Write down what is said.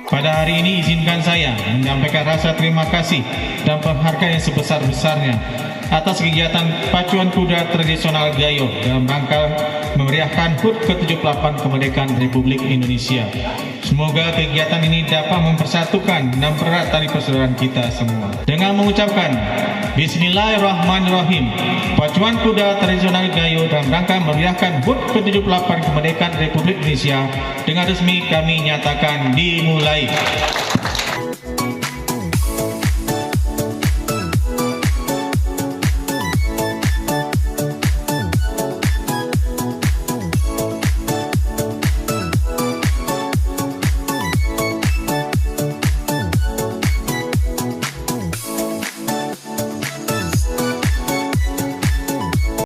Pada hari ini izinkan saya menyampaikan rasa terima kasih dan penghargaan yang sebesar-besarnya atas kegiatan pacuan kuda tradisional Gayo dalam rangka memeriahkan HUT ke-78 kemerdekaan Republik Indonesia. Semoga kegiatan ini dapat mempersatukan dan mempererat tali persaudaraan kita semua. Dengan mengucapkan Bismillahirrahmanirrahim, pacuan kuda tradisional Gayo dalam rangka memeriahkan HUT ke-78 kemerdekaan Republik Indonesia dengan resmi kami nyatakan dimulai.